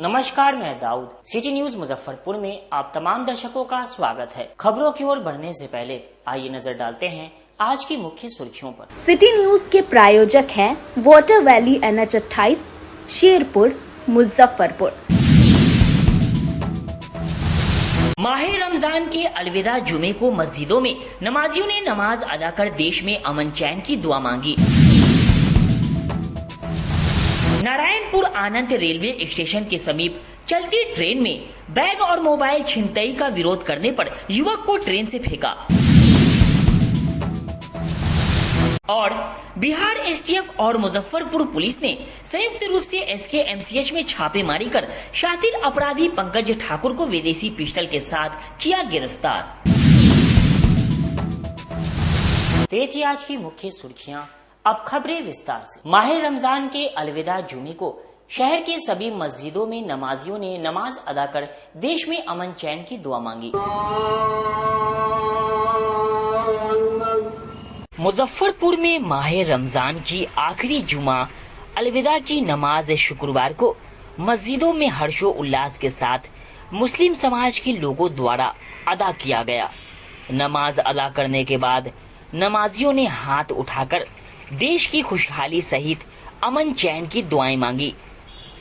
नमस्कार, मैं Dawood. City news Muzaffarpur में आप तमाम दर्शकों का स्वागत है। खबरों की ओर बढ़ने से पहले आइए नजर डालते हैं आज की मुख्य सुर्खियों पर। सिटी न्यूज के प्रायोजक हैं water valley NH 28 Sherpur Muzaffarpur. माहे रमजान के अलविदा जुमे को मस्जिदों में नमाजियों ने नमाज अदा कर देश में अमन चैन की दुआ मांगी। नारायणपुर आनंद रेलवे स्टेशन के समीप चलती ट्रेन में बैग और मोबाइल छिनतई का विरोध करने पर युवक को ट्रेन से फेंका। और बिहार STF और मुजफ्फरपुर पुलिस ने संयुक्त रूप से SKMCH में छापेमारी कर शातिर अपराधी पंकज ठाकुर को विदेशी पिस्टल के साथ किया गिरफ्तार। तो ये थी आज की मुख्य सुर्खियां। अब खबरें विस्तार से। माहे रमजान के अलविदा जुमे को शहर के सभी मस्जिदों में नमाजियों ने नमाज अदा कर देश में अमन चैन की दुआ मांगी। मुजफ्फरपुर में माहे रमजान की आखिरी जुमा अलविदा की नमाज शुक्रवार को मस्जिदों में हर्षो उल्लास के साथ मुस्लिम समाज के लोगों द्वारा अदा किया गया। नमाज अदा करने के बाद नमाजियों ने हाथ उठाकर देश की खुशहाली सहित अमन चैन की दुआएं मांगी।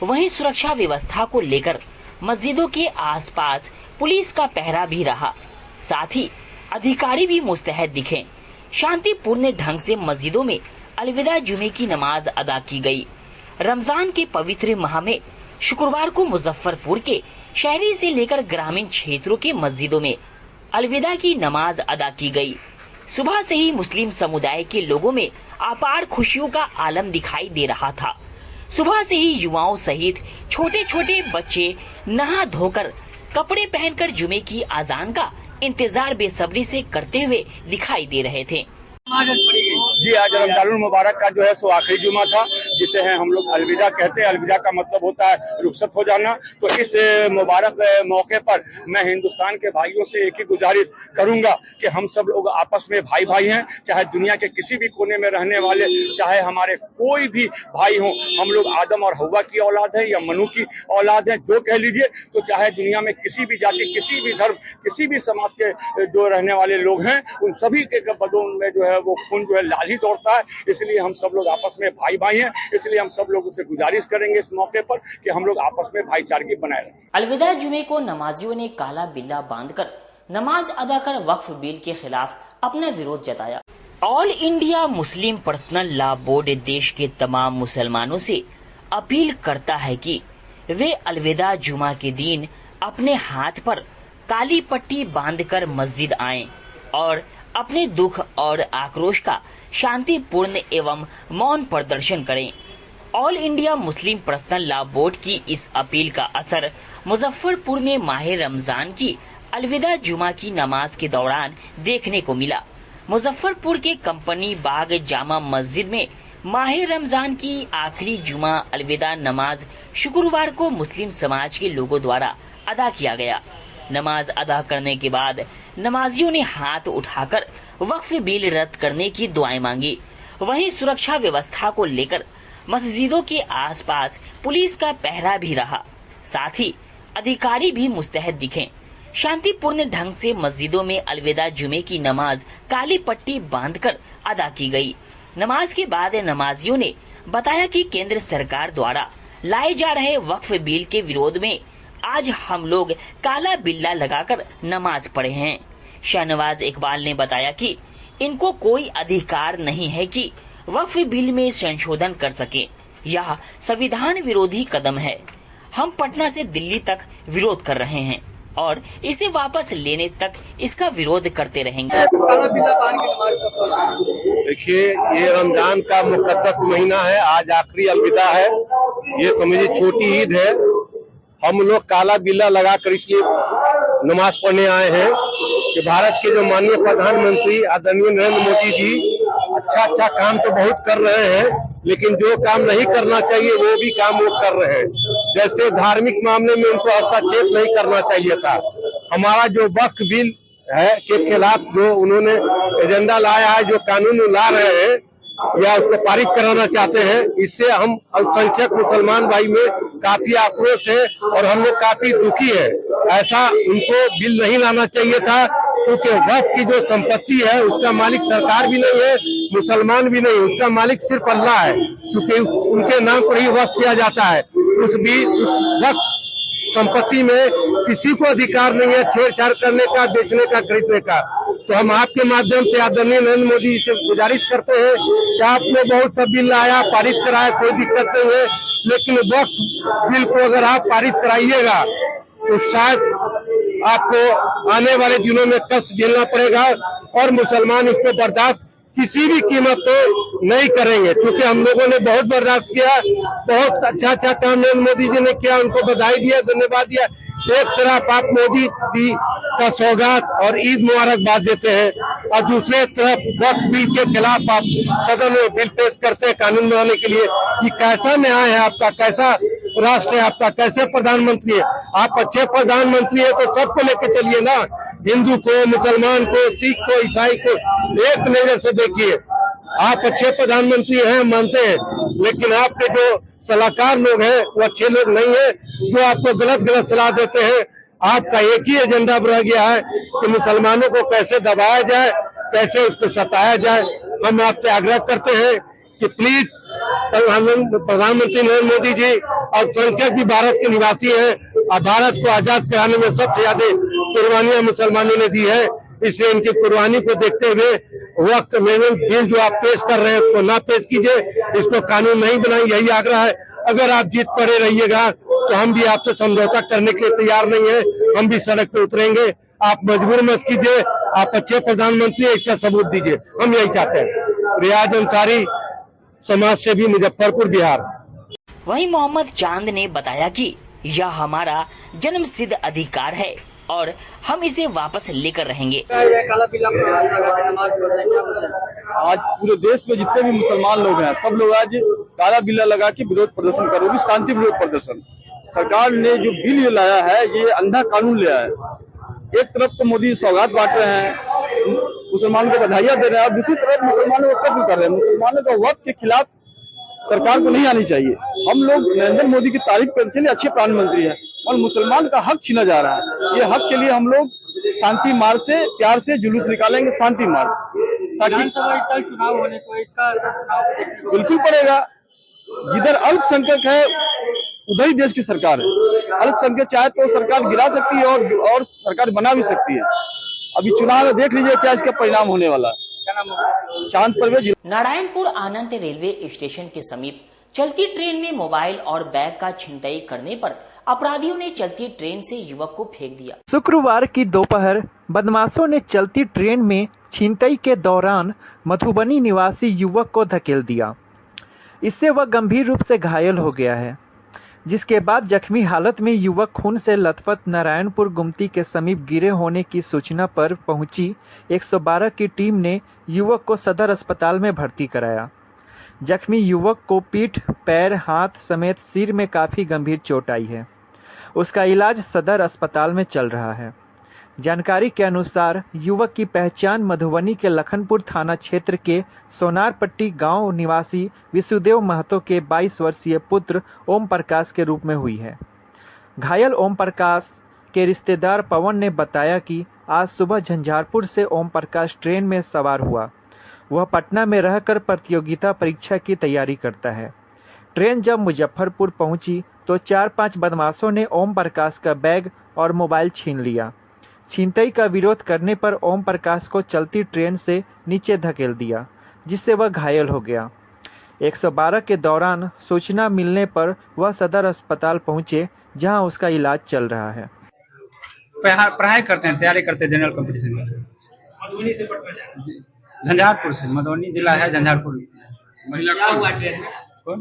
वहीं सुरक्षा व्यवस्था को लेकर मस्जिदों के आसपास पुलिस का पहरा भी रहा। साथ ही अधिकारी भी मुस्तैद दिखे। शांतिपूर्ण ढंग से मस्जिदों में अलविदा जुमे की नमाज अदा की गई। रमजान के पवित्र माह में शुक्रवार को मुजफ्फरपुर के शहरी से लेकर ग्रामीण क्षेत्रों के मस्जिदों में अलविदा की नमाज अदा की गई। सुबह से ही मुस्लिम समुदाय के लोगों में अपार खुशियों का आलम दिखाई दे रहा था। सुबह से ही युवाओं सहित छोटे छोटे बच्चे नहा धोकर कपड़े पहनकर जुमे की अजान का इंतजार बेसब्री से करते हुए दिखाई दे रहे थे। जी, आज रमजानुल मुबारक का जो है सो आखिरी जुमा था, जिसे है हम लोग अलविदा कहते हैं। अलविदा का मतलब होता है रुखसत हो जाना। तो इस मुबारक मौके पर मैं हिंदुस्तान के भाइयों से एक ही गुजारिश करूंगा कि हम सब लोग आपस में भाई भाई हैं। चाहे दुनिया के किसी भी कोने में रहने वाले, चाहे हमारे कोई भी भाई हों, हम लोग आदम और हव्वा की औलाद है या मनु की औलाद है, जो कह लीजिए। तो चाहे दुनिया में किसी भी जाति, किसी भी धर्म, किसी भी समाज के जो रहने वाले लोग हैं, उन सभी के बदन में जो है वो खून जो है लाल ही दौड़ता है। इसलिए हम सब लोग आपस में भाई भाई हैं। इसलिए हम सब लोग उसे गुजारिश करेंगे इस मौके पर कि हम लोग आपस में भाईचारगी बनाए रखें। अलविदा जुमे को नमाजियों ने काला बिल्ला बांधकर नमाज अदा कर वक्फ बिल के खिलाफ अपना विरोध जताया। All India Muslim personal law board देश के तमाम मुसलमानों से अपील करता है कि वे अलविदा जुमा के दिन अपने हाथ पर काली पट्टी बांधकर मस्जिद आएं और अपने दुख और आक्रोश का शांतिपूर्ण एवं मौन प्रदर्शन करें। All India Muslim personal law board की इस अपील का असर मुजफ्फरपुर में माहे रमजान की अलविदा जुमा की नमाज के दौरान देखने को मिला। मुजफ्फरपुर के कंपनी बाग जामा मस्जिद में माहे रमजान की आखिरी जुमा अलविदा नमाज शुक्रवार को मुस्लिम समाज के लोगों द्वारा अदा किया गया। नमाज अदा करने के बाद नमाजियों ने हाथ उठाकर वक्फ बिल रद्द करने की दुआएं मांगी। वहीं सुरक्षा व्यवस्था को लेकर मस्जिदों के आसपास पुलिस का पहरा भी रहा। साथ ही अधिकारी भी मुस्तैद दिखे। शांतिपूर्ण ढंग से मस्जिदों में अलविदा जुमे की नमाज काली पट्टी बांधकर अदा की गई। नमाज के बाद नमाजियों ने बताया कि केंद्र सरकार द्वारा लाए जा रहे वक्फ बिल के विरोध में आज हम लोग काला बिल्ला लगाकर नमाज पढ़े हैं। शाहनवाज इकबाल ने बताया कि इनको कोई अधिकार नहीं है कि वक्फ बिल में संशोधन कर सके। यह संविधान विरोधी कदम है। हम पटना से दिल्ली तक विरोध कर रहे हैं और इसे वापस लेने तक इसका विरोध करते रहेंगे। देखिए, ये रमजान का मुकद्दस महीना है। आज आखिरी अलविदा है। ये समझिए छोटी ईद है। हम लोग काला बिल्ला लगाकर इसलिए नमाज पढ़ने आए हैं कि भारत के जो माननीय प्रधानमंत्री आदरणीय नरेंद्र मोदी जी अच्छा काम तो बहुत कर रहे हैं, लेकिन जो काम नहीं करना चाहिए वो भी काम वो कर रहे हैं। जैसे धार्मिक मामले में उनको हस्तक्षेप नहीं करना चाहिए था। हमारा जो वक्फ बिल है के खिलाफ जो उन्होंने एजेंडा लाया है, जो कानून ला रहे हैं, या उसको पारित कराना चाहते हैं। इससे हम अल्पसंख्यक मुसलमान भाई में काफी आक्रोश है और हम लोग काफी दुखी है। ऐसा उनको बिल नहीं लाना चाहिए था, क्योंकि वक्फ की जो संपत्ति है उसका मालिक सरकार भी नहीं है, मुसलमान भी नहीं, उसका मालिक सिर्फ अल्लाह है, क्योंकि उनके नाम पर ही वक्फ किया जाता है। उस वक्फ संपत्ति में किसी को अधिकार नहीं है छेड़छाड़ करने का, बेचने का, खरीदने का। तो हम आपके माध्यम से आदरणीय नरेंद्र मोदी से गुजारिश करते हैं कि आपने बहुत सा बिल लाया, पारित कराया, कोई दिक्कत नहीं है, लेकिन वक्फ बिल को अगर आप पारित कराइएगा तो शायद आपको आने वाले दिनों में कष्ट झेलना पड़ेगा और मुसलमान इसको बर्दाश्त किसी भी कीमत पे नहीं करेंगे, क्योंकि हम लोगों ने बहुत बर्दाश्त किया, बहुत अच्छा काम नरेंद्र मोदी जी ने किया, उनको बधाई दिया, धन्यवाद दिया। एक तरफ आप मोदी जी का सौगात और ईद मुबारकबाद देते हैं और दूसरे तरफ वक्फ बिल के खिलाफ आप सदन में बिल पेश करते हैं कानून बनाने के लिए। ये कैसा न्याय है आपका, कैसा राष्ट्र है आपका, कैसे प्रधानमंत्री है आप? अच्छे प्रधानमंत्री है तो सबको लेके चलिए ना, हिंदू को, मुसलमान को, सिख को, ईसाई को एक नजर से देखिए। आप अच्छे प्रधानमंत्री हैं मानते हैं, लेकिन आपके जो सलाहकार लोग हैं वो अच्छे लोग नहीं है, जो आपको गलत सलाह देते हैं। आपका एक ही एजेंडा रह गया है कि मुसलमानों को कैसे दबाया जाए, कैसे उसको सताया जाए। हम आपसे आग्रह करते हैं कि प्लीज प्रधानमंत्री नरेंद्र मोदी जी अल्पसंख्यक भी भारत के निवासी हैं और भारत को आजाद कराने में सबसे ज्यादा कुर्बानियां मुसलमानों ने दी है। इसलिए इनकी कुर्बानी को देखते हुए वक्त अमेंडमेंट बिल जो आप पेश कर रहे हैं उसको ना पेश कीजिए, इसको कानून नहीं बनाए, यही आग्रह है। अगर आप जीत पड़े रहिएगा तो हम भी आपसे समझौता करने के लिए तैयार नहीं है, हम भी सड़क पे उतरेंगे। आप मजबूर मत कीजिए, आप अच्छे प्रधानमंत्री है इसका सबूत दीजिए, हम यही चाहते हैं। रियाज अंसारी, समाज सेवी, मुजफ्फरपुर, बिहार। वहीं मोहम्मद चांद ने बताया कि यह हमारा जन्मसिद्ध अधिकार है और हम इसे वापस लेकर रहेंगे। आज पूरे देश में जितने भी मुसलमान लोग हैं सब लोग आज काला बिल्ला लगा के विरोध प्रदर्शन कर रहे हैं, शांति विरोध प्रदर्शन। सरकार ने जो बिल ये लाया है ये अंधा कानून लाया है। एक तरफ तो मोदी सौगात बांट रहे हैं, मुसलमानों को बधाइयां दे रहे हैं और दूसरी तरफ मुसलमानों को कत्ल कर रहे हैं। मुसलमानों का वक्त के खिलाफ सरकार को नहीं आनी चाहिए। हम लोग नरेंद्र मोदी की तारीफ करने के लिए अच्छे प्रधानमंत्री हैं और मुसलमान का हक छीना जा रहा है। ये हक के लिए हम लोग शांति मार्ग से, प्यार से जुलूस निकालेंगे, शांति मार्ग, ताकि चुनाव होने को इसका बिल्कुल पड़ेगा। जिधर अल्पसंख्यक है उधर ही देश की सरकार है। अल्पसंख्यक चाहे तो सरकार गिरा सकती है और सरकार बना भी सकती है। अभी चुनाव में देख लीजिए क्या इसका परिणाम होने वाला है। चांद परवेज। नारायणपुर आनंद रेलवे स्टेशन के समीप चलती ट्रेन में मोबाइल और बैग का छिनतई करने पर अपराधियों ने चलती ट्रेन से युवक को फेंक दिया। शुक्रवार की दोपहर बदमाशों ने चलती ट्रेन में छिनतई के दौरान मधुबनी निवासी युवक को धकेल दिया। इससे वह गंभीर रूप से घायल हो गया है, जिसके बाद जख्मी हालत में युवक खून से लथपथ नारायणपुर गुमती के समीप गिरे होने की सूचना पर पहुंची 112 की टीम ने युवक को सदर अस्पताल में भर्ती कराया। जख्मी युवक को पीठ, पैर, हाथ समेत सिर में काफ़ी गंभीर चोट आई है। उसका इलाज सदर अस्पताल में चल रहा है। जानकारी के अनुसार युवक की पहचान मधुबनी के लखनपुर थाना क्षेत्र के सोनारपट्टी गांव निवासी विशुदेव महतो के 22 वर्षीय पुत्र ओम प्रकाश के रूप में हुई है। घायल ओम प्रकाश के रिश्तेदार पवन ने बताया कि आज सुबह झंझारपुर से ओम प्रकाश ट्रेन में सवार हुआ। वह पटना में रहकर प्रतियोगिता परीक्षा की तैयारी करता है। ट्रेन जब मुजफ्फरपुर पहुंची तो 4-5 बदमाशों ने ओम प्रकाश का बैग और मोबाइल छीन लिया। छिनतई का विरोध करने पर ओम प्रकाश को चलती ट्रेन से नीचे धकेल दिया, जिससे वह घायल हो गया। 112 के दौरान सूचना मिलने पर वह सदर अस्पताल पहुंचे, जहां उसका इलाज चल रहा है। पढ़ाई करते हैं, तैयारी करते हैं जनरल कंपटीशन में। झंझारपुर से, मधुबनी जिला है झंझारपुर। महिला क्या हुआ ट्रेन में? कौन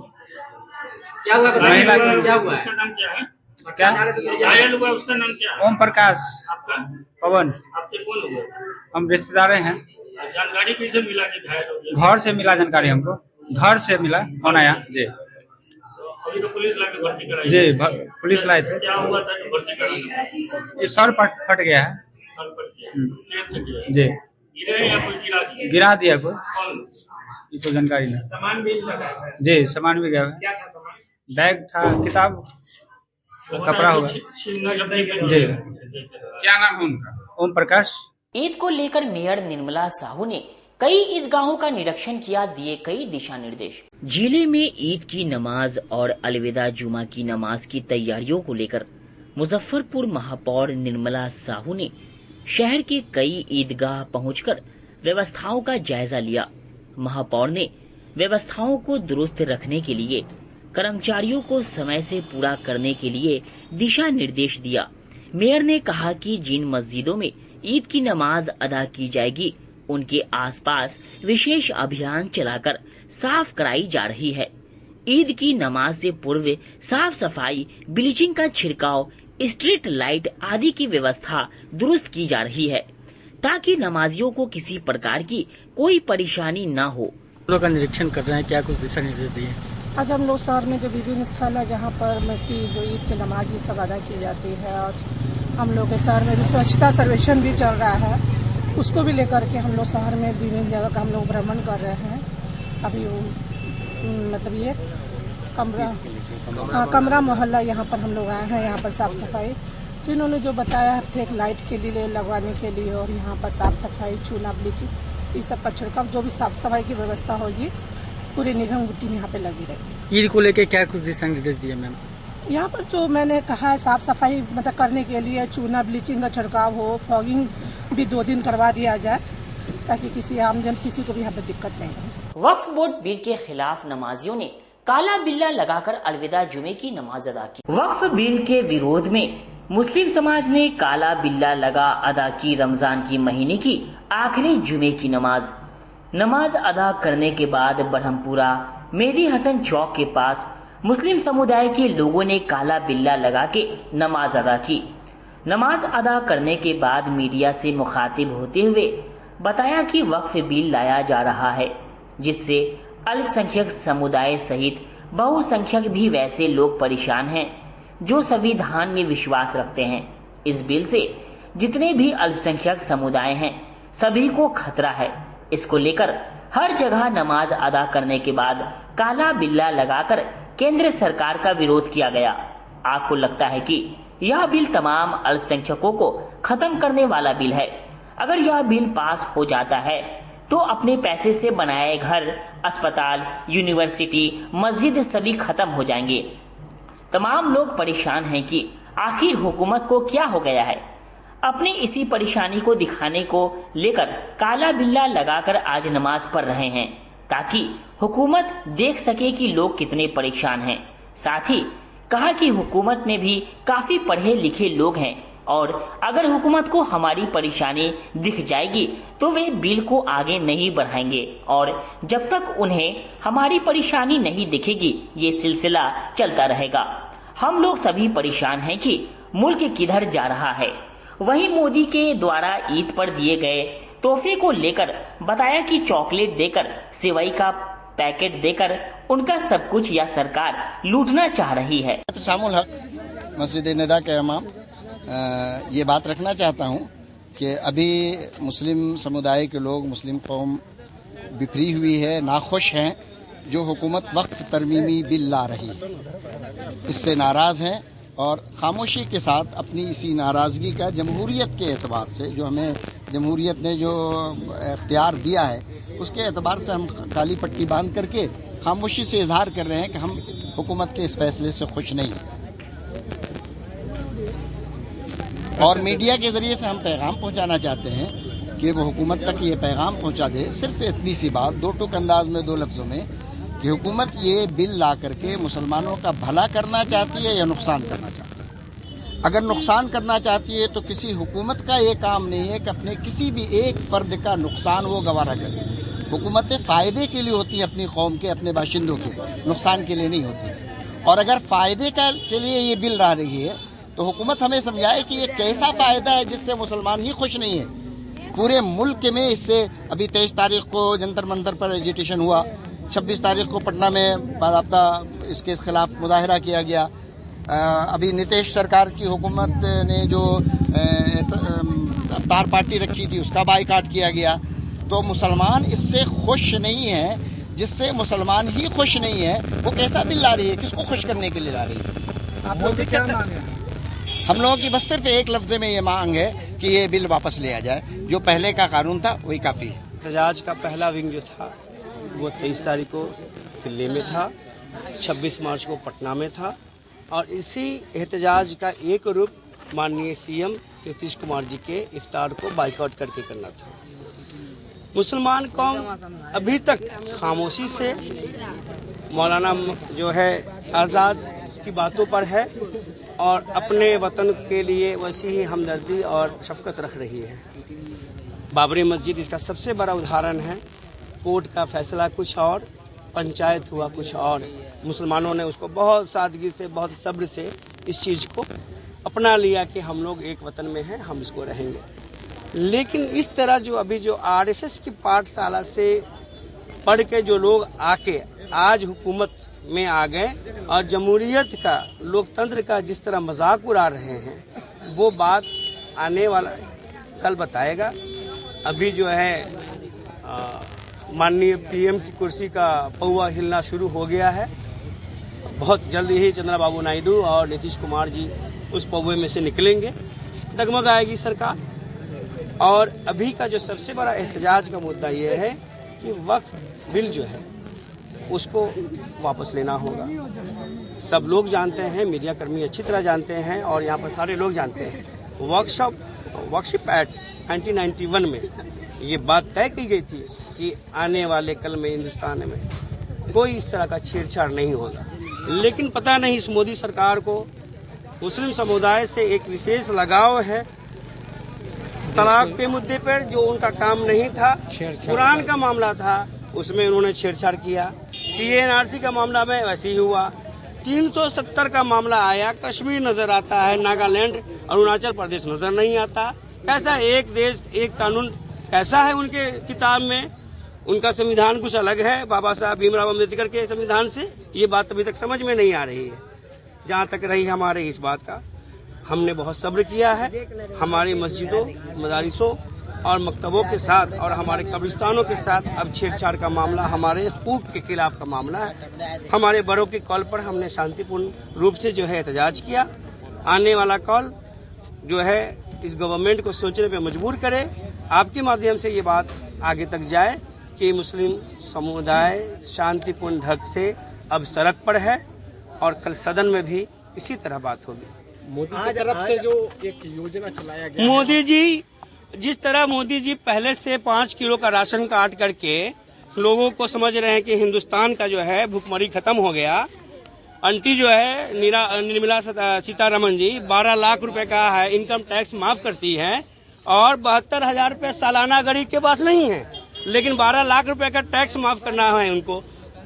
क्या हुआ? महिला क्या हुआ? उसका नाम क्या है? क्या घायल हुआ उसका नाम क्या है? ओम प्रकाश। आपका? पवन। आपसे कौन हुआ? हम रिश्तेदार हैं। जानकारी कैसे मिला कि घायल हो गया? घर से मिला जानकारी, हमको घर से मिला, फोन आया जी। अभी तो पुलिस लाके भर्ती कराई जी, पुलिस लाए थे। क्या हुआ था कि भर्ती कराना? ये सर फट गया है। सर फट गया ट्रेन से गिरा? जी। गिरे या कोई गिरा दिया? गिरा दिया कोई। कौन? ये तो जानकारी नहीं। सामान भी लगाया है। जी सामान भी गया है। क्या था सामान? बैग था, किताब, कपड़ा हुआ। जी। क्या नाम है उनका? ओम प्रकाश। ईद को लेकर मेयर निर्मला साहू ने कई ईदगाहों का निरीक्षण किया, दिए कई दिशा निर्देश। जिले में ईद की नमाज और अलविदा जुमा की नमाज की तैयारियों को लेकर मुजफ्फरपुर महापौर निर्मला साहू ने शहर के कई ईदगाह पहुंचकर व्यवस्थाओं का जायजा लिया। महापौर ने व्यवस्थाओं को दुरुस्त रखने के लिए कर्मचारियों को समय से पूरा करने के लिए दिशा निर्देश दिया। मेयर ने कहा कि जिन मस्जिदों में ईद की नमाज अदा की जाएगी उनके आसपास विशेष अभियान चलाकर साफ कराई जा रही है। ईद की नमाज से पूर्व साफ सफाई, ब्लीचिंग का छिड़काव, स्ट्रीट लाइट आदि की व्यवस्था दुरुस्त की जा रही है ताकि नमाजियों को किसी प्रकार की कोई परेशानी न हो। का निरीक्षण कर रहे हैं, क्या कुछ दिशा निर्देश दिए? आज हम लोग शहर में जो विभिन्न स्थल है जहाँ पर मस्जिद जो ईद की नमाज ये सब अदा की जाती है, और हम लोग के शहर में भी स्वच्छता सर्वेक्षण भी चल रहा है, उसको भी लेकर के हम लोग शहर में विभिन्न जगह का हम लोग भ्रमण कर रहे हैं। अभी मतलब ये कमरा मोहल्ला यहाँ पर हम लोग आए हैं, यहाँ पर साफ सफाई तो इन्होंने जो बताया है फेक लाइट के लिए लगवाने के लिए, और यहाँ पर साफ सफाई, चूना, ब्लीचिंग इस सब का छिड़काव, जो भी साफ सफाई की व्यवस्था होगी पूरी निगम टीम यहाँ पे लगी रहेगी। ईद को लेके क्या कुछ दिशा निर्देश दिए मैम? यहाँ पर जो मैंने कहा है साफ सफाई मतलब करने के लिए चूना ब्लीचिंग का छिड़काव हो, फॉगिंग भी 2 दिन करवा दिया जाए ताकि किसी आमजन किसी को भी यहाँ पे दिक्कत नहीं हो। वक्फ बोर्ड बिल के खिलाफ नमाजियों ने काला बिल्ला लगाकर अलविदा जुमे की नमाज अदा की। वक्फ बिल के विरोध में मुस्लिम समाज ने काला बिल्ला लगा अदा की रमजान की महीने की आखिरी जुमे की नमाज अदा करने के बाद ब्रह्मपुरा मेहदी हसन चौक के पास मुस्लिम समुदाय के लोगों ने काला बिल्ला लगा के नमाज अदा की। नमाज अदा करने के बाद मीडिया से मुखातिब होते हुए बताया कि वक्फ बिल लाया जा रहा है जिससे अल्पसंख्यक समुदाय सहित बहुसंख्यक भी वैसे लोग परेशान हैं जो संविधान में विश्वास रखते हैं। इस बिल से जितने भी अल्पसंख्यक समुदाय हैं सभी को खतरा है। इसको लेकर हर जगह नमाज अदा करने के बाद काला बिल्ला लगाकर केंद्र सरकार का विरोध किया गया। आपको लगता है कि यह बिल तमाम अल्पसंख्यकों को खत्म करने वाला बिल है? अगर यह बिल पास हो जाता है तो अपने पैसे से बनाए घर, अस्पताल, यूनिवर्सिटी, मस्जिद सभी खत्म हो जाएंगे। तमाम लोग परेशान हैं कि आखिर हुकूमत को क्या हो गया है। अपनी इसी परेशानी को दिखाने को लेकर काला बिल्ला लगाकर आज नमाज पढ़ रहे हैं ताकि हुकूमत देख सके कि लोग कितने परेशान हैं। साथ ही कहा कि हुकूमत में भी काफी पढ़े लिखे लोग हैं और अगर हुकूमत को हमारी परेशानी दिख जाएगी तो वे बिल को आगे नहीं बढ़ाएंगे और जब तक उन्हें हमारी परेशानी नहीं दिखेगी ये सिलसिला चलता रहेगा। हम लोग सभी परेशान हैं कि मुल्क किधर जा रहा है। वहीं मोदी के द्वारा ईद पर दिए गए तोहफे को लेकर बताया कि चॉकलेट देकर, सेवई का पैकेट देकर उनका सब कुछ या सरकार लूटना चाह रही है। शामुल हक मस्जिद निदा के इमाम ये बात रखना चाहता हूँ कि अभी मुस्लिम समुदाय के लोग, मुस्लिम कौम बिखरी हुई है, नाखुश हैं जो हुकूमत वक्फ तरमीमी बिल ला रही है, इससे नाराज़ हैं और खामोशी के साथ अपनी इसी नाराज़गी का जमहूरियत के एतबार से, जो हमें जमहूरियत ने जो इख्तियार दिया है उसके एतबार से हम काली पट्टी बांध करके खामोशी से इजहार कर रहे हैं कि हम हुकूमत के इस फैसले से खुश नहीं हैं। और मीडिया के ज़रिए से हम पैगाम पहुंचाना चाहते हैं कि वो हुकूमत तक ये पैगाम पहुंचा दे, सिर्फ इतनी सी बात, 2 टूक अंदाज में 2 लफ्ज़ों में, कि हुकूमत ये बिल ला करके मुसलमानों का भला करना चाहती है या नुकसान करना चाहती है। अगर नुकसान करना चाहती है तो किसी हुकूमत का ये काम नहीं है कि अपने किसी भी एक फ़र्द का नुकसान वो गवारा करे। हुकूमतें फ़ायदे के लिए होती हैं अपनी कौम के, अपने बाशिंदों के, नुकसान के लिए नहीं होती। और अगर फ़ायदे के लिए ये बिल ला रही है तो हुकूमत हमें समझाए कि ये कैसा फ़ायदा है जिससे मुसलमान ही खुश नहीं है। पूरे मुल्क में इससे अभी 23 तारीख को जंतर मंतर पर एजिटेशन हुआ, 26 तारीख को पटना में बाज़ाब्ता इसके खिलाफ मुजाहरा किया गया। अभी नीतीश सरकार की हुकूमत ने जो अफ्तार पार्टी रखी थी उसका बाइकाट किया गया। तो मुसलमान इससे खुश नहीं है जिससे मुसलमान ही खुश नहीं है, वो कैसा बिल ला रही है, किसको खुश करने के लिए ला रही है? आप लोग क्या मांग है? हम लोगों की बस सिर्फ एक लफ्ज़ में ये मांग है कि ये बिल वापस लिया जाए, जो पहले का कानून था वही काफ़ी है। एहतजाज का पहला विंग जो था वो 23 तारीख को दिल्ली में था, 26 मार्च को पटना में था, और इसी एहतजाज का एक रूप माननीय सीएम नीतीश कुमार जी के इफ्तार को बाइकआउट करके करना था। मुसलमान कौम अभी तक खामोशी से मौलाना जो है आज़ाद की बातों पर है और अपने वतन के लिए वैसी ही हमदर्दी और शफकत रख रही है। बाबरी मस्जिद इसका सबसे बड़ा उदाहरण है। कोर्ट का फैसला कुछ और, पंचायत हुआ कुछ और। मुसलमानों ने उसको बहुत सादगी से, बहुत सब्र से इस चीज़ को अपना लिया कि हम लोग एक वतन में हैं, हम इसको रहेंगे। लेकिन इस तरह जो अभी जो आरएसएस की पाठशाला से पढ़ के जो लोग आके आज हुकूमत में आ गए और जमहूरियत का, लोकतंत्र का जिस तरह मजाक उड़ा रहे हैं, वो बात आने वाला कल बताएगा। अभी जो है माननीय पीएम की कुर्सी का पौवा हिलना शुरू हो गया है। बहुत जल्दी ही चंद्रबाबू नायडू और नीतीश कुमार जी उस पौवे में से निकलेंगे, डगमग आएगी सरकार। और अभी का जो सबसे बड़ा एहतजाज का मुद्दा ये है कि वक्फ बिल जो है उसको वापस लेना होगा। सब लोग जानते हैं, मीडिया कर्मी अच्छी तरह जानते हैं और यहाँ पर सारे लोग जानते हैं। वर्कशिप एक्ट 1991 में ये बात तय की गई थी कि आने वाले कल में हिंदुस्तान में कोई इस तरह का छेड़छाड़ नहीं होगा। लेकिन पता नहीं इस मोदी सरकार को मुस्लिम समुदाय से एक विशेष लगाव है। तलाक के मुद्दे पर जो उनका काम नहीं था, कुरान का मामला था, उसमें उन्होंने छेड़छाड़ किया। CNRC का मामला में वैसे ही हुआ। 370 का मामला आया, कश्मीर नजर आता है, नागालैंड, अरुणाचल प्रदेश नजर नहीं आता। कैसा एक देश एक कानून कैसा है उनके किताब में? उनका संविधान कुछ अलग है बाबा साहब भीमराव अम्बेडकर के संविधान से। ये बात अभी तक समझ में नहीं आ रही है। जहाँ तक रही हमारे इस बात का, हमने बहुत सब्र किया है। हमारी मस्जिदों, मदारिसों और मकतबों के साथ और हमारे कब्रिस्तानों के साथ अब छेड़छाड़ का मामला हमारे हुकूक के खिलाफ का मामला है। हमारे बड़ों के कॉल पर हमने शांतिपूर्ण रूप से जो है एहतजाज किया। आने वाला कॉल जो है इस गवर्नमेंट को सोचने पे मजबूर करे। आपके माध्यम से ये बात आगे तक जाए कि मुस्लिम समुदाय शांतिपूर्ण ढंग से अब सड़क पर है और कल सदन में भी इसी तरह बात होगी। मोदी की तरफ से जो एक योजना चलाया गया, मोदी जी जिस तरह मोदी जी पहले से 5 किलो का राशन काट करके लोगों को समझ रहे हैं कि हिंदुस्तान का जो है भुखमरी खत्म हो गया। आंटी जो है निर्मला सीतारमण जी 12 लाख रुपए का है इनकम टैक्स माफ करती है और 72,000 रुपए सालाना गरीब के पास नहीं है, लेकिन 12 लाख रुपए का टैक्स माफ करना है उनको।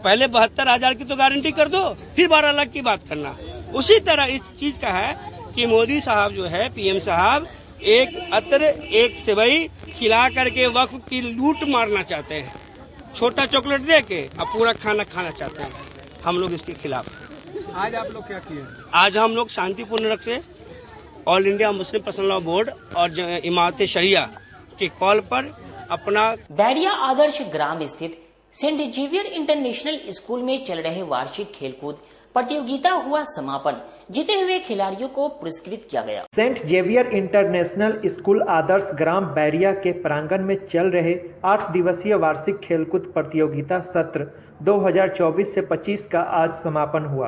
पहले 72,000 की तो गारंटी कर दो, फिर 12 लाख की बात करना। उसी तरह इस चीज का है कि मोदी साहब जो है, पीएम साहब, एक अत्र एक सेवई खिला करके वक्फ की लूट मारना चाहते हैं। छोटा चॉकलेट दे के अब पूरा खाना खाना चाहते हैं। हम लोग इसके खिलाफ। आज आप लोग क्या किए? आज हम लोग शांतिपूर्ण रूप से all India Muslim personal law board और इमारत शरिया के कॉल पर अपना बैरिया आदर्श ग्राम स्थित सेंट जेवियर इंटरनेशनल स्कूल में चल रहे वार्षिक खेलकूद प्रतियोगिता हुआ समापन। जीते हुए खिलाड़ियों को पुरस्कृत किया गया। Saint Xavier international school Adarsh ग्राम बैरिया के प्रांगण में चल रहे 8 दिवसीय वार्षिक खेलकूद प्रतियोगिता सत्र 2024 से 25 का आज समापन हुआ।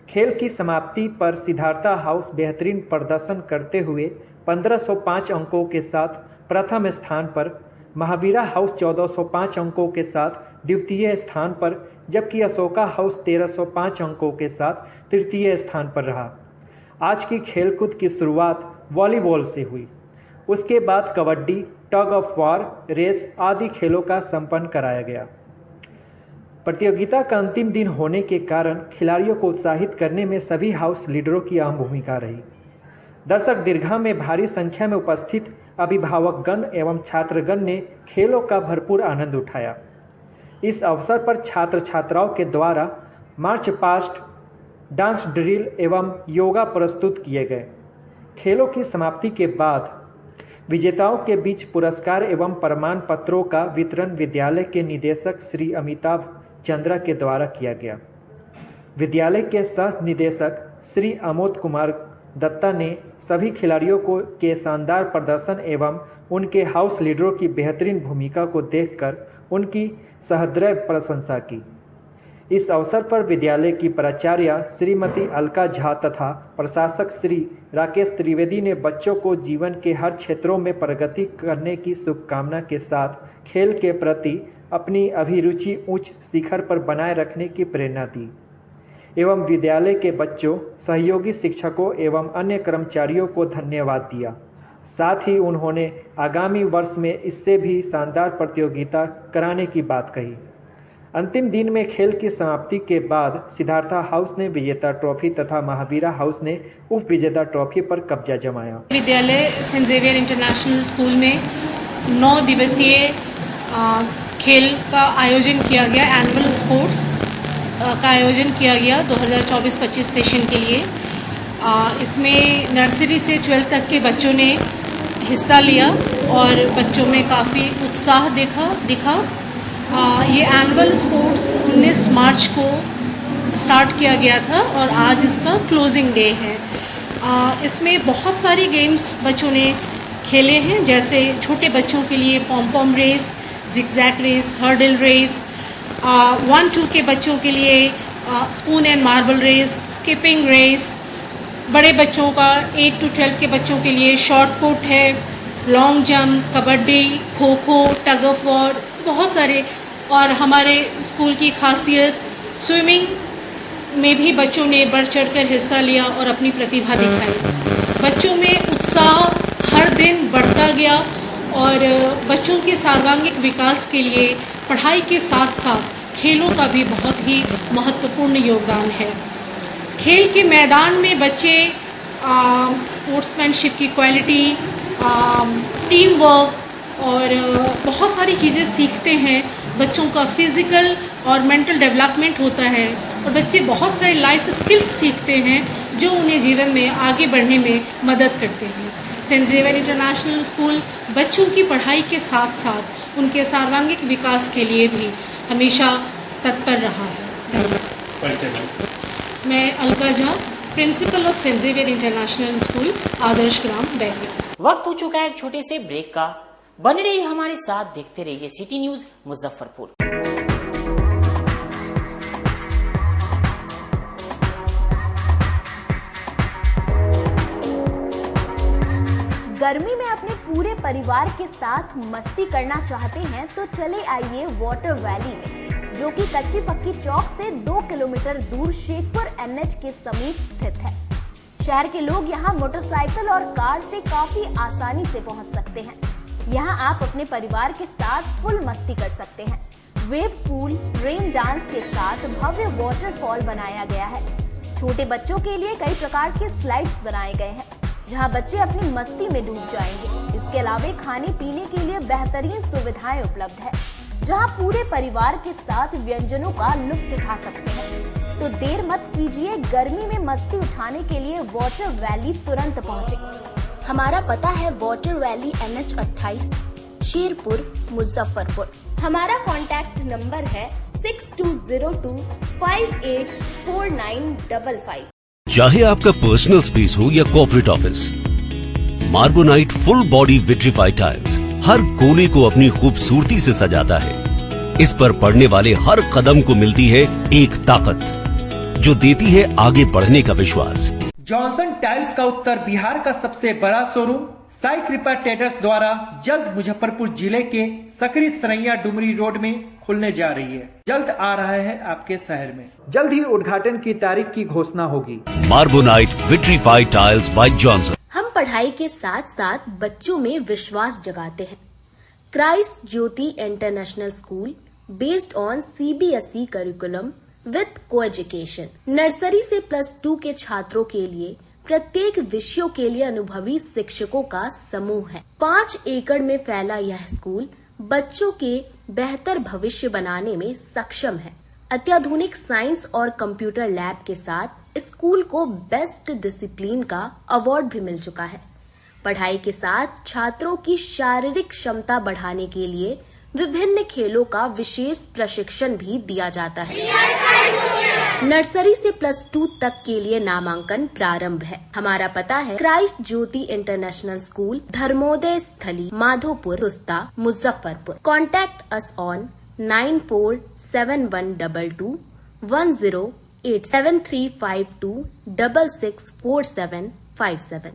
खेल की समाप्ति पर सिद्धार्था हाउस बेहतरीन प्रदर्शन करते हुए 1505 अंकों के साथ प्रथम स्थान पर, महावीरा हाउस 1405 अंकों के साथ द्वितीय स्थान पर, जबकि अशोका हाउस 1305 अंकों के साथ तृतीय स्थान पर रहा। आज की खेलकूद की शुरुआत वॉलीबॉल से हुई। उसके बाद kabaddi, tug of war, race आदि खेलों का संपन्न कराया गया। प्रतियोगिता का अंतिम दिन होने के कारण खिलाड़ियों को उत्साहित करने में सभी हाउस लीडरों की अहम भूमिका रही। दर्शक दीर्घा में भारी संख्या में उपस्थित अभिभावकगण एवं छात्रगण ने खेलों का भरपूर आनंद उठाया। इस अवसर पर छात्र छात्राओं के द्वारा मार्च पास्ट, डांस ड्रिल एवं योगा प्रस्तुत किए गए। खेलों की समाप्ति के बाद विजेताओं के बीच पुरस्कार एवं प्रमाण पत्रों का वितरण विद्यालय के निदेशक श्री अमिताभ चंद्रा के द्वारा किया गया। विद्यालय के सह निदेशक श्री अमोद कुमार दत्ता ने सभी खिलाड़ियों के शानदार प्रदर्शन एवं उनके हाउस लीडरों की बेहतरीन भूमिका को देखकर उनकी सहृदय प्रशंसा की। इस अवसर पर विद्यालय की प्राचार्य श्रीमती अलका झा तथा प्रशासक श्री राकेश त्रिवेदी ने बच्चों को जीवन के हर क्षेत्रों में प्रगति करने की शुभकामना के साथ खेल के प्रति अपनी अभिरुचि उच्च शिखर पर बनाए रखने की प्रेरणा दी एवं विद्यालय के बच्चों, सहयोगी शिक्षकों एवं अन्य कर्मचारियों को धन्यवाद दिया। साथ ही उन्होंने आगामी वर्ष में इससे भी शानदार प्रतियोगिता कराने की बात कही। अंतिम दिन में खेल की समाप्ति के बाद सिद्धार्था हाउस ने विजेता ट्रॉफी तथा महावीरा हाउस ने उप विजेता ट्रॉफी पर कब्जा जमाया। विद्यालय सेंट जेवियर इंटरनेशनल स्कूल में 9 दिवसीय खेल का आयोजन किया गया। एनुअल स्पोर्ट्स का आयोजन किया गया 2024-25 सेशन के लिए। इसमें नर्सरी से 12th तक के बच्चों ने हिस्सा लिया और बच्चों में काफ़ी उत्साह दिखा। ये एनुअल स्पोर्ट्स 19 मार्च को स्टार्ट किया गया था और आज इसका क्लोजिंग डे है। इसमें बहुत सारी गेम्स बच्चों ने खेले हैं, जैसे छोटे बच्चों के लिए पॉम race, zigzag race, hurdle race, 1-2 के बच्चों के लिए spoon and marble race, skipping race, बड़े बच्चों का 8 to 12 के बच्चों के लिए शॉर्ट पुट है, long jump, kabaddi, kho kho, tug of war, बहुत सारे। और हमारे स्कूल की खासियत स्विमिंग में भी बच्चों ने बढ़ चढ़कर हिस्सा लिया और अपनी प्रतिभा दिखाई। बच्चों में उत्साह हर दिन बढ़ता गया और बच्चों के सर्वांगीण विकास के लिए पढ़ाई के साथ साथ खेलों का भी बहुत ही महत्वपूर्ण योगदान है। खेल के मैदान में बच्चे स्पोर्ट्समैनशिप की क्वालिटी, टीम वर्क और बहुत सारी चीज़ें सीखते हैं। बच्चों का फिज़िकल और मेंटल डेवलपमेंट होता है और बच्चे बहुत सारे लाइफ स्किल्स सीखते हैं जो उन्हें जीवन में आगे बढ़ने में मदद करते हैं। सेंट जेवियर इंटरनेशनल स्कूल बच्चों की पढ़ाई के साथ साथ उनके सर्वांगीण विकास के लिए भी हमेशा तत्पर रहा है। मैं Alka Jha, principal of Saint Xavier international school, Adarsh Gram, Bangalore. वक्त हो चुका है एक छोटे से ब्रेक का। बने रहिए हमारे साथ, देखते रहिए सिटी न्यूज मुजफ्फरपुर। गर्मी में अपने पूरे परिवार के साथ मस्ती करना चाहते हैं तो चले आइए वाटर वैली में, जो कि कच्ची पक्की चौक से 2 किलोमीटर दूर शेखपुर NH के समीप स्थित है। शहर के लोग यहाँ मोटरसाइकिल और कार से काफी आसानी से पहुँच सकते हैं। यहाँ आप अपने परिवार के साथ फुल मस्ती कर सकते हैं। वेव पूल, रेन डांस के साथ भव्य वाटरफॉल बनाया गया है। छोटे बच्चों के लिए कई प्रकार के स्लाइड्स बनाए गए हैं, जहाँ बच्चे अपनी मस्ती में डूब जाएंगे। इसके अलावा खाने पीने के लिए बेहतरीन सुविधाएं उपलब्ध है, जहाँ पूरे परिवार के साथ व्यंजनों का लुत्फ उठा सकते हैं। तो देर मत कीजिए, गर्मी में मस्ती उठाने के लिए वाटर वैली तुरंत पहुँचे। हमारा पता है water valley NH 28, Sherpur, Muzaffarpur. हमारा कॉन्टैक्ट नंबर है 6202584955। चाहे आपका पर्सनल स्पेस हो या corporate office, Marbonite full body vitrified tiles हर कोने को अपनी खूबसूरती से सजाता है। इस पर पड़ने वाले हर कदम को मिलती है एक ताकत जो देती है आगे बढ़ने का विश्वास। जॉनसन टाइल्स का उत्तर बिहार का सबसे बड़ा शोरूम साई कृपा ट्रेडर्स द्वारा जल्द मुजफ्फरपुर जिले के सकरी सरैया डुमरी रोड में खुलने जा रही है। जल्द आ रहा है आपके शहर में। जल्द ही उद्घाटन की तारीख की घोषणा होगी। मार्बोनाइट विट्रीफाइड टाइल्स बाय जॉनसन। हम पढ़ाई के साथ साथ बच्चों में विश्वास जगाते हैं। Christ Jyoti international school based on CBSE curriculum with coeducation. Nursery से +2 के छात्रों के लिए प्रत्येक विषयों के लिए अनुभवी शिक्षकों का समूह है। 5 एकड़ में फैला यह स्कूल बच्चों के बेहतर भविष्य बनाने में सक्षम है। अत्याधुनिक साइंस और कंप्यूटर लैब के साथ स्कूल को बेस्ट डिसिप्लिन का अवार्ड भी मिल चुका है। पढ़ाई के साथ छात्रों की शारीरिक क्षमता बढ़ाने के लिए विभिन्न खेलों का विशेष प्रशिक्षण भी दिया जाता है। नर्सरी से +2 तक के लिए नामांकन प्रारंभ है। हमारा पता है Christ Jyoti international school, Dharmoday Sthali, Madhopur, Rusta, Muzaffarpur. Contact us on 947122107352664757।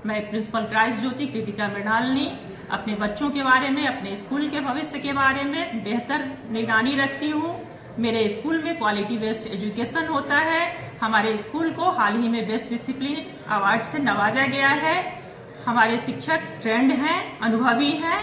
मैं प्रिंसिपल क्राइस्ट ज्योति कृतिका मृणाल ने अपने बच्चों के बारे में, अपने स्कूल के भविष्य के बारे में बेहतर निगरानी रखती हूँ। मेरे स्कूल में क्वालिटी बेस्ड एजुकेशन होता है। हमारे स्कूल को हाल ही में बेस्ट डिसिप्लिन अवार्ड से नवाजा गया है। हमारे शिक्षक ट्रेंड हैं, अनुभवी हैं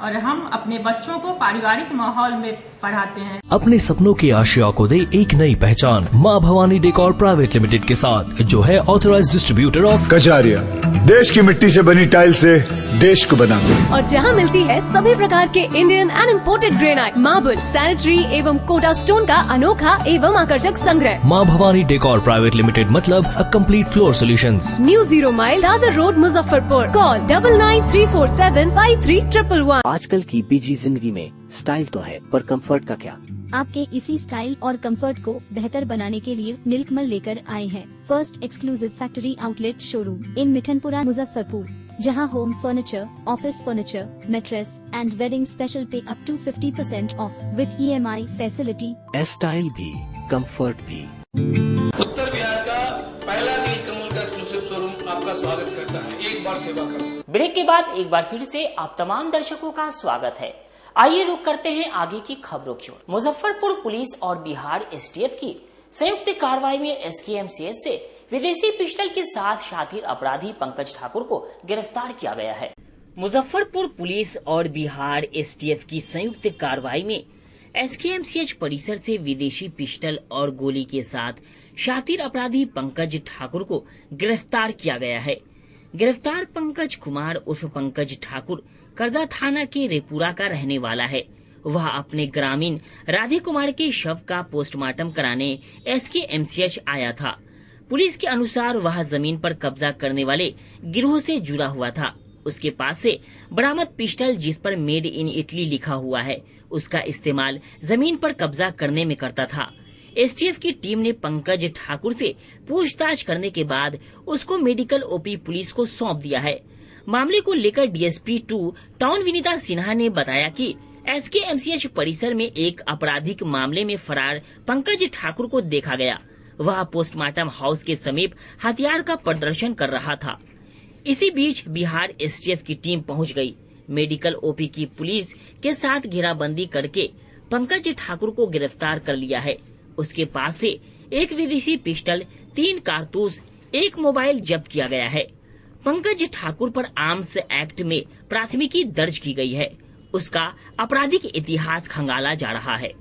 और हम अपने बच्चों को पारिवारिक माहौल में पढ़ाते हैं। अपने सपनों की आशा को दे एक नई पहचान माँ भवानी डेकोर प्राइवेट लिमिटेड के साथ, जो है ऑथराइज्ड डिस्ट्रीब्यूटर ऑफ कजारिया। देश की मिट्टी से बनी टाइल से देश को बनाते हैं। और जहां मिलती है सभी प्रकार के Indian and imported granite, marble, sanitary एवं कोटा स्टोन का अनोखा एवं आकर्षक संग्रह। माँ भवानी डेकोर प्राइवेट लिमिटेड मतलब a complete floor solutions. New 0 mile Dadar road, Muzaffarpur. Call 9934753111। आजकल की बिजी जिंदगी में स्टाइल तो है, पर कंफर्ट का क्या? आपके इसी स्टाइल और कंफर्ट को बेहतर बनाने के लिए नीलकमल लेकर आए हैं first exclusive factory outlet showroom in Mithanpura, Muzaffarpur, जहां home furniture, office furniture, mattress and wedding special पे up to 50% off with EMI facility. Style भी, कंफर्ट भी। उत्तर बिहार का पहला नीलकमल का एक्सक्लूसिव शोरूम आपका स्वागत करता है। एक बार सेवा करो। ब्रेक के बाद एक बार फिर से आप तमाम दर्शकों का स्वागत है। आइए रुक करते हैं आगे की खबरों की ओर। मुजफ्फरपुर पुलिस और बिहार STF की संयुक्त कार्रवाई में SKMCH से विदेशी पिस्टल के साथ शातिर अपराधी पंकज ठाकुर को गिरफ्तार किया गया है। मुजफ्फरपुर पुलिस और बिहार STF की संयुक्त कार्रवाई में SKMCH परिसर से विदेशी पिस्टल और गोली के साथ शातिर अपराधी पंकज ठाकुर को गिरफ्तार किया गया है। गिरफ्तार पंकज कुमार उर्फ पंकज ठाकुर कर्जा थाना के रेपुरा का रहने वाला है। वह अपने ग्रामीण राधे कुमार के शव का पोस्टमार्टम कराने SKMCH आया था। पुलिस के अनुसार वह जमीन पर कब्जा करने वाले गिरोह से जुड़ा हुआ था। उसके पास से बरामद पिस्टल, जिस पर मेड इन इटली लिखा हुआ है, उसका इस्तेमाल जमीन पर कब्जा करने में करता था। STF की टीम ने पंकज ठाकुर से पूछताछ करने के बाद उसको मेडिकल OP पुलिस को सौंप दिया है। मामले को लेकर DSP 2 टाउन विनीता सिन्हा ने बताया कि SKMCH परिसर में एक आपराधिक मामले में फरार पंकज ठाकुर को देखा गया। वह पोस्टमार्टम हाउस के समीप हथियार का प्रदर्शन कर रहा था। इसी बीच बिहार STF की टीम पहुंच गई। मेडिकल OP की पुलिस के साथ घेराबंदी करके पंकज ठाकुर को गिरफ्तार कर लिया है। उसके पास से एक विदेशी पिस्टल, 3 कारतूस, 1 मोबाइल जब्त किया गया है। पंकज ठाकुर पर आर्म्स एक्ट में प्राथमिकी दर्ज की गई है। उसका आपराधिक इतिहास खंगाला जा रहा है।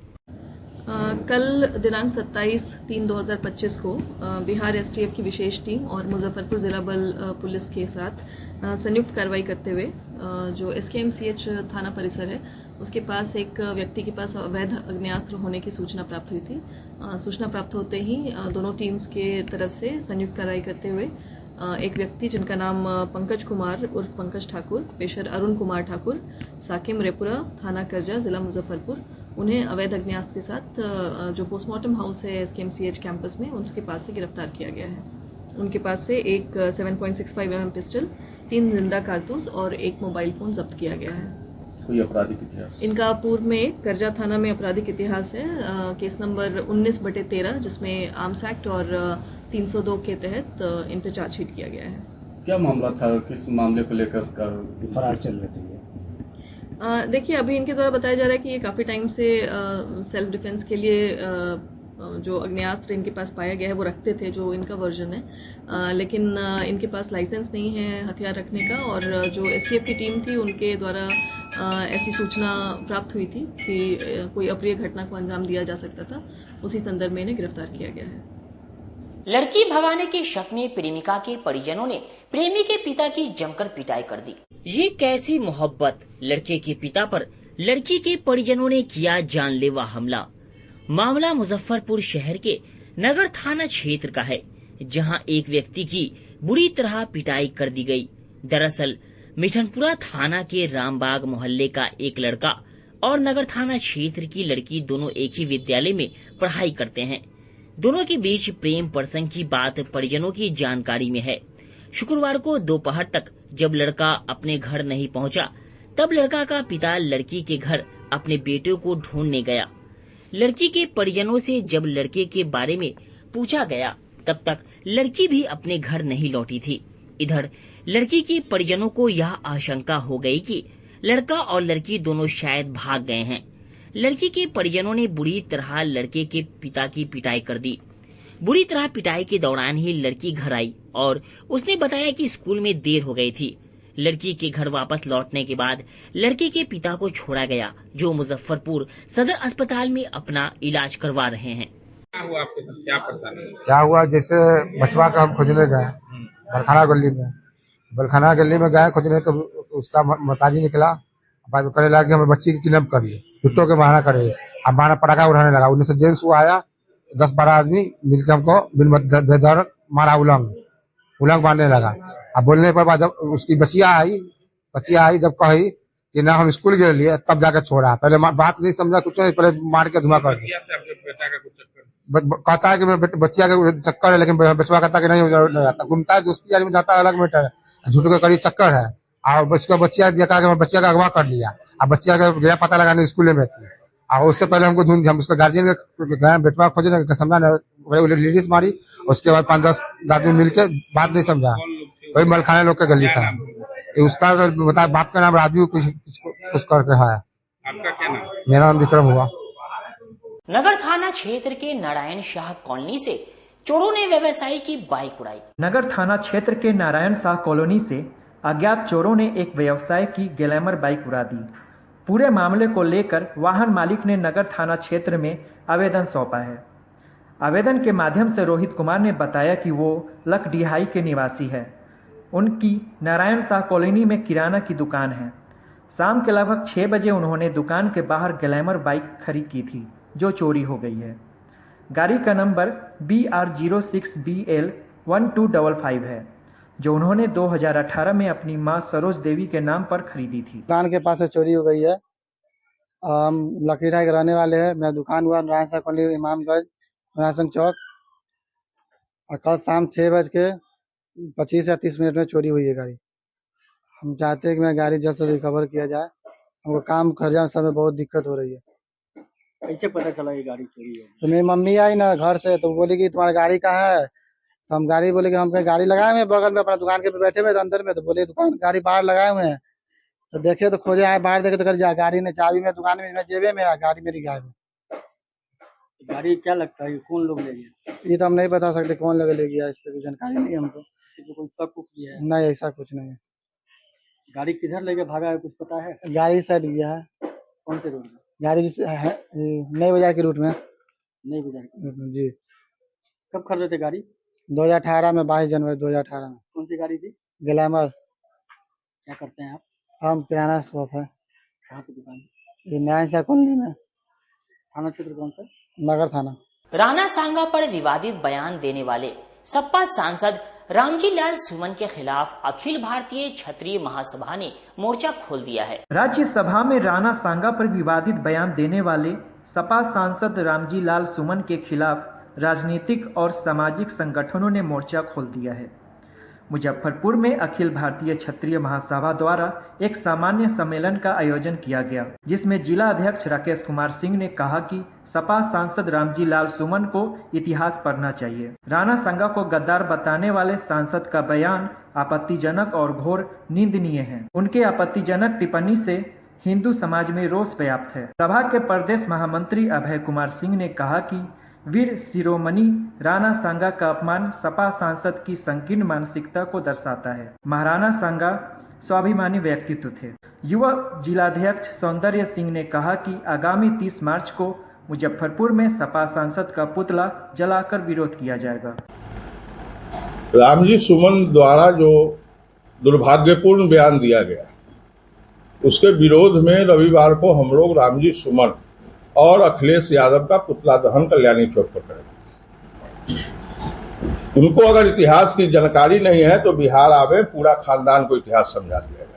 कल दिनांक 27/3/2025 को बिहार STF की विशेष टीम और मुजफ्फरपुर जिला बल पुलिस के साथ संयुक्त कार्रवाई करते हुए जो SKMCH थाना परिसर है, उसके पास एक व्यक्ति के पास अवैध आग्नेयास्त्र होने की सूचना प्राप्त हुई थी। सूचना प्राप्त होते ही दोनों टीम्स के तरफ से संयुक्त कार्रवाई करते हुए एक व्यक्ति जिनका नाम पंकज कुमार उर्फ पंकज ठाकुर, पेशर अरुण कुमार ठाकुर, साकिम रेपुरा, थाना करजा, जिला मुजफ्फरपुर, उन्हें अवैध आग्नेयास्त्र के साथ जो पोस्टमार्टम हाउस है SKMCH कैंपस में, उनके पास से गिरफ्तार किया गया है। उनके पास से एक 7.65 mm पिस्टल, 3 जिंदा कारतूस और 1 मोबाइल फोन जब्त किया गया है। कोई आपराधिक इतिहास? इनका पूर्व में करजा थाना में आपराधिक इतिहास है। केस नंबर 19/13, जिसमें आर्म्स एक्ट और 302 के तहत इन पर चार्जशीट किया गया है। क्या मामला था? किस मामले को लेकर फरार चल रहे थे? देखिए, अभी इनके द्वारा बताया जा रहा है कि ये काफ़ी टाइम से सेल्फ डिफेंस के लिए जो आग्नेयास्त्र इनके पास पाया गया है वो रखते थे, जो इनका वर्जन है। लेकिन इनके पास लाइसेंस नहीं है हथियार रखने का, और जो STF की टीम थी उनके द्वारा ऐसी सूचना प्राप्त हुई थी कि कोई अप्रिय घटना को अंजाम दिया जा सकता था। उसी संदर्भ में इन्हें गिरफ्तार किया गया है। लड़की भगाने के शक में प्रेमिका के परिजनों ने प्रेमी के पिता की जमकर पिटाई कर दी। ये कैसी मोहब्बत! लड़के के पिता पर लड़की के परिजनों ने किया जानलेवा हमला। मामला मुजफ्फरपुर शहर के नगर थाना क्षेत्र का है, जहां एक व्यक्ति की बुरी तरह पिटाई कर दी गई। दरअसल मिठनपुरा थाना के रामबाग मोहल्ले का एक लड़का और नगर थाना क्षेत्र की लड़की दोनों एक ही विद्यालय में पढ़ाई करते हैं। दोनों के बीच प्रेम प्रसंग की बात परिजनों की जानकारी में है। शुक्रवार को दोपहर तक जब लड़का अपने घर नहीं पहुंचा, तब लड़का का पिता लड़की के घर अपने बेटे को ढूंढने गया। लड़की के परिजनों से जब लड़के के बारे में पूछा गया, तब तक लड़की भी अपने घर नहीं लौटी थी। इधर लड़की के परिजनों को यह आशंका हो गई कि लड़का और लड़की दोनों शायद भाग गए हैं। लड़की के परिजनों ने बुरी तरह लड़के के पिता की पिटाई कर दी। बुरी तरह पिटाई के दौरान ही लड़की घर आई और उसने बताया कि स्कूल में देर हो गई थी। लड़की के घर वापस लौटने के बाद लड़के के पिता को छोड़ा गया, जो मुजफ्फरपुर सदर अस्पताल में अपना इलाज करवा रहे हैं। क्या हुआ आपके साथ, क्या परेशानी? क्या हुआ, जैसे बचवा का हम खोजने गए बलखाना गली में गए खोजने, तो उसका मताजी निकला, करे लगा कि हमें बच्ची की किडनैप कर लिए, छुट्टों के बहाना करे, अब बहाना पटाखा उड़ाने लगा। उन्नीस जेंट्स वो आया, 10-12 आदमी मिलकर हमको बेदर मारा, उलंग बांधने लगा। अब बोलने पर बाद जब उसकी बच्चिया आई जब कही कि ना हम स्कूल के लिए, तब जाकर छोड़ा। पहले बात नहीं समझा कुछ नहीं, पहले मार के धुआं कर दिया। कहता है कि मैं बच्चिया का चक्कर है, लेकिन बचवा कहता है कि नहीं जाता, घूमता है दोस्ती यारी में जाता है, अलग मैटर है, झूठों का करीब चक्कर है। और बच्चिया कहा कि मैं बच्चिया का अगवा कर लिया। अब बच्चिया का गया पता लगाने स्कूल में थी, और उससे पहले हमको हम उसका गार्जियन गए बेटवा खोजने, समझा लेडीज मारी। उसके बाद 5-10 आदमी मिलके बात नहीं समझा, वही मलखाना लोग का गली था। उसका बता बाप का नाम राजू कुछ करके है। आपका क्या नाम? मेरा नाम विक्रम हुआ। नगर थाना क्षेत्र के नारायण शाह कॉलोनी से चोरों ने व्यवसायी की बाइक उड़ाई। नगर थाना क्षेत्र के नारायण शाह कॉलोनी से अज्ञात चोरों ने एक व्यवसायी की ग्लैमर बाइक उड़ा दी। पूरे मामले को लेकर वाहन मालिक ने नगर थाना क्षेत्र में आवेदन सौंपा है। आवेदन के माध्यम से रोहित कुमार ने बताया कि वो लकडिहाई के निवासी है। उनकी नारायण शाह कॉलोनी में किराना की दुकान है। शाम के लगभग 6 बजे उन्होंने दुकान के बाहर ग्लैमर बाइक खड़ी की थी, जो चोरी हो गई है। गाड़ी का नंबर BR06BL1255 है, जो उन्होंने 2018 में अपनी मां सरोज देवी के नाम पर खरीदी थी। दुकान के पास से चोरी हो गई है। हम लकीराय के रहने वाले हैं। मेरा दुकान हुआ नारायण शाह कॉलोनी, इमामगंज, नारायण चौक। और कल शाम 6:25 या 30 मिनट में चोरी हुई है गाड़ी। हम चाहते हैं कि मेरा गाड़ी जल्द से जल्द रिकवर किया जाए। हमको काम खर्चा समय बहुत दिक्कत हो रही है। कैसे पता चला ये गाड़ी चोरी है? तो मेरी मम्मी आई ना घर से, तो बोली कि तुम्हारा गाड़ी कहाँ है। तो हम गाड़ी बोले कि हम कहीं गाड़ी लगाए हुए बगल में, अपना दुकान के पे बैठे हुए अंदर में। तो बोले दुकान गाड़ी बाहर लगाए हुए हैं। तो देखे तो खोजे आए, बाहर देखे तो कर जा गाड़ी ने चाबी में दुकान में जेबे में, गाड़ी मेरी गायब है। गाड़ी क्या लगता है कौन लोग ले गया? ये तो हम नहीं बता सकते कौन लोग ले गया, इस पर जानकारी नहीं हमको। कोई शक किया है? नहीं, ऐसा कुछ नहीं है। गाड़ी किधर लेके भागा है कुछ पता है? गाड़ी साइड गया है। कौन से रोड में? गाड़ी है नई बाजार के रूट में। नई बाजार जी। कब खरीदे थे गाड़ी? 2018 में, 22 जनवरी 2018 में। कौन सी गाड़ी थी? ग्लैमर। क्या करते हैं आप? हम किराना शॉप है। कहाँ पे दुकान? ये नारायण शाह कॉलोनी में। थाना क्षेत्र कौन सा? नगर थाना। राणा सांगा पर विवादित बयान देने वाले सपा सांसद रामजी लाल सुमन के खिलाफ अखिल भारतीय क्षत्रिय महासभा ने मोर्चा खोल दिया है। राज्यसभा में राणा सांगा पर विवादित बयान देने वाले सपा सांसद रामजी लाल सुमन के खिलाफ राजनीतिक और सामाजिक संगठनों ने मोर्चा खोल दिया है। मुजफ्फरपुर में अखिल भारतीय क्षत्रिय महासभा द्वारा एक सामान्य सम्मेलन का आयोजन किया गया, जिसमें जिला अध्यक्ष राकेश कुमार सिंह ने कहा कि सपा सांसद रामजी लाल सुमन को इतिहास पढ़ना चाहिए। राणा सांगा को गद्दार बताने वाले सांसद का बयान आपत्तिजनक और घोर निंदनीय है। उनके आपत्तिजनक टिप्पणी से हिंदू समाज में रोष व्याप्त है। सभा के प्रदेश महामंत्री अभय कुमार सिंह ने कहा कि वीर शिरोमणि राणा सांगा का अपमान सपा सांसद की संकीर्ण मानसिकता को दर्शाता है। महाराणा सांगा स्वाभिमानी व्यक्तित्व थे। युवा जिलाध्यक्ष सौंदर्य सिंह ने कहा कि आगामी 30 मार्च को मुजफ्फरपुर में सपा सांसद का पुतला जलाकर विरोध किया जाएगा। रामजी सुमन द्वारा जो दुर्भाग्यपूर्ण बयान दिया गया, उसके विरोध में रविवार को हम लोग रामजी सुमन और अखिलेश यादव का पुतला दहन कल्याणी चौक पर करेंगे। उनको अगर इतिहास की जानकारी नहीं है तो बिहार आवे, पूरा खानदान को इतिहास समझा दिया जाए।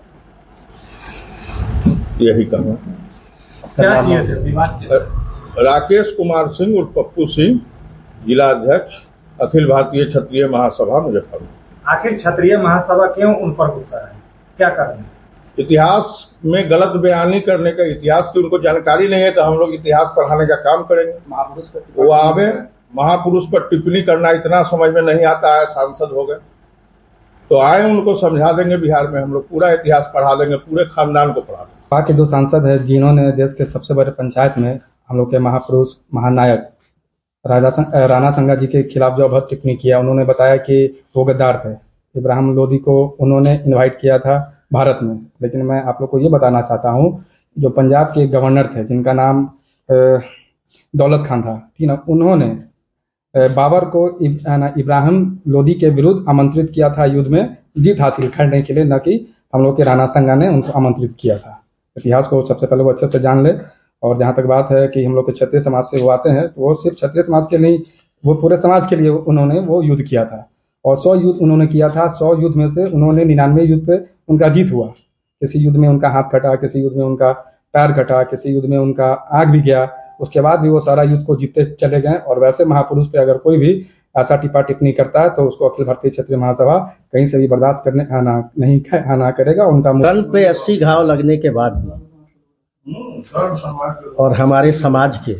यही कहूँ। क्या किए थे विवाद? राकेश कुमार सिंह उर्फ पप्पू सिंह, जिला अध्यक्ष, अखिल भारतीय क्षत्रिय महासभा मुजफ्फरपुर। आखिर क्षत्रिय महासभा क्यों उन पर गुस्सा है, क्या कारण है? इतिहास में गलत बयानी करने का, इतिहास की उनको जानकारी नहीं है, तो हम लोग इतिहास पढ़ाने का काम करेंगे। वो आवे, महापुरुष पर टिप्पणी करना इतना समझ में नहीं आता है, सांसद हो गए तो आए, उनको समझा देंगे। बिहार में हम लोग पूरा इतिहास पढ़ा देंगे, पूरे खानदान को पढ़ा देंगे। वहाँ के जो सांसद है जिन्होंने देश के सबसे बड़े पंचायत में हम लोग के महापुरुष महानायक राणा संगा जी के खिलाफ जो बहुत टिप्पणी किया, उन्होंने बताया कि वो गद्दार थे। इब्राहिम लोदी को उन्होंने इनवाइट किया था भारत में, लेकिन मैं आप लोग को ये बताना चाहता हूँ, जो पंजाब के गवर्नर थे जिनका नाम दौलत खान था, ठीक ना, उन्होंने बाबर को इब्राहिम लोदी के विरुद्ध आमंत्रित किया था युद्ध में जीत हासिल करने के लिए, न कि हम लोग के राणा संगा ने उनको आमंत्रित किया था। इतिहास को सबसे पहले वो अच्छे से जान ले। और जहाँ तक बात है कि हम लोग के क्षत्रिय समाज से वो आते हैं, तो वो सिर्फ क्षत्रिय समाज के नहीं, वो पूरे समाज के लिए उन्होंने वो युद्ध किया था। और 100 युद्ध उन्होंने किया था। 100 युद्ध में से उन्होंने 99 युद्ध पे उनका जीत हुआ। किसी युद्ध में उनका हाथ कटा, किसी युद्ध में उनका पैर कटा, किसी युद्ध में उनका आग भी गया, उसके बाद भी वो सारा युद्ध को जीतते चले गए। और वैसे महापुरुष पे अगर कोई भी ऐसा टिप्पा टिप्पणी करता है तो उसको अखिल भारतीय क्षत्रिय महासभा कहीं से भी बर्दाश्त करने आना करेगा। उनका तन पे 80 घाव लगने के बाद भी और हमारे समाज के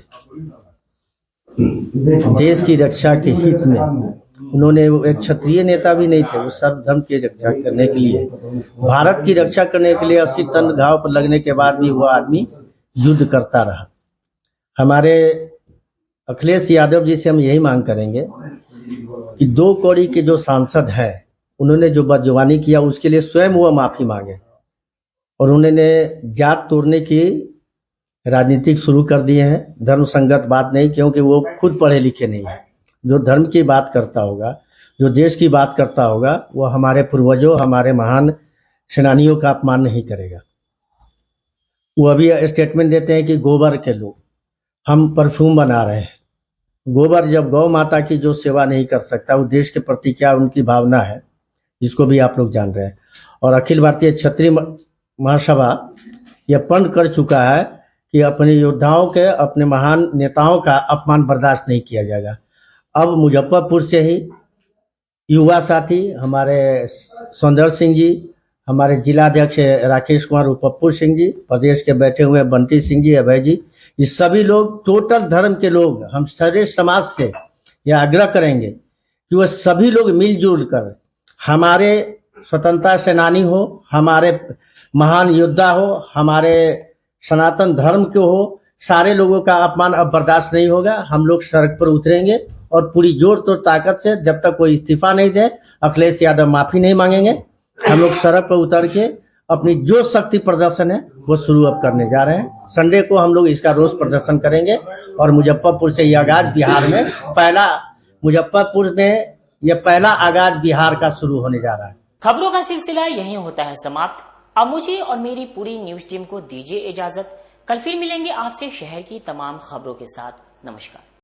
देश की रक्षा के हित में, उन्होंने एक क्षत्रिय नेता भी नहीं थे, वो सर्वधर्म की रक्षा करने के लिए, भारत की रक्षा करने के लिए 80 टन घाव पर लगने के बाद भी वो आदमी युद्ध करता रहा। हमारे अखिलेश यादव जी से हम यही मांग करेंगे कि 2 कौड़ी के जो सांसद हैं, उन्होंने जो बदजुबानी किया उसके लिए स्वयं वो माफी मांगे। और उन्होंने जात तोड़ने की राजनीतिक शुरू कर दिए हैं। धर्म संगत बात नहीं, क्योंकि वो खुद पढ़े लिखे नहीं है। जो धर्म की बात करता होगा, जो देश की बात करता होगा, वो हमारे पूर्वजों, हमारे महान सेनानियों का अपमान नहीं करेगा। वो अभी स्टेटमेंट देते हैं कि गोबर के लोग हम परफ्यूम बना रहे हैं। गोबर जब गौ माता की जो सेवा नहीं कर सकता, वो देश के प्रति क्या उनकी भावना है, जिसको भी आप लोग जान रहे हैं। और अखिल भारतीय क्षत्रिय महासभा यह प्रण कर चुका है कि अपने योद्धाओं के, अपने महान नेताओं का अपमान बर्दाश्त नहीं किया जाएगा। अब मुजफ्फरपुर से ही युवा साथी हमारे सौंदर्य सिंह जी, हमारे जिलाध्यक्ष राकेश कुमार पप्पू सिंह जी, प्रदेश के बैठे हुए बंटी सिंह जी, अभय जी, ये सभी लोग टोटल धर्म के लोग, हम सारे समाज से यह आग्रह करेंगे कि वह सभी लोग मिलजुल कर, हमारे स्वतंत्रता सेनानी हो, हमारे महान योद्धा हो, हमारे सनातन धर्म के हो, सारे लोगों का अपमान अब बर्दाश्त नहीं होगा। हम लोग सड़क पर उतरेंगे और पूरी जोर तोड़ ताकत से, जब तक कोई इस्तीफा नहीं दे, अखिलेश यादव माफी नहीं मांगेंगे। हम लोग सड़क पर उतर के अपनी जो शक्ति प्रदर्शन है वो शुरू अब करने जा रहे हैं। संडे को हम लोग इसका रोष प्रदर्शन करेंगे और मुजफ्फरपुर से यह आगाज बिहार में पहला, मुजफ्फरपुर में यह पहला आगाज बिहार का शुरू होने जा रहा है। खबरों का सिलसिला यहीं होता है समाप्त। अब मुझे और मेरी पूरी न्यूज टीम को दीजिए इजाजत। कल फिर मिलेंगे आपसे शहर की तमाम खबरों के साथ। नमस्कार।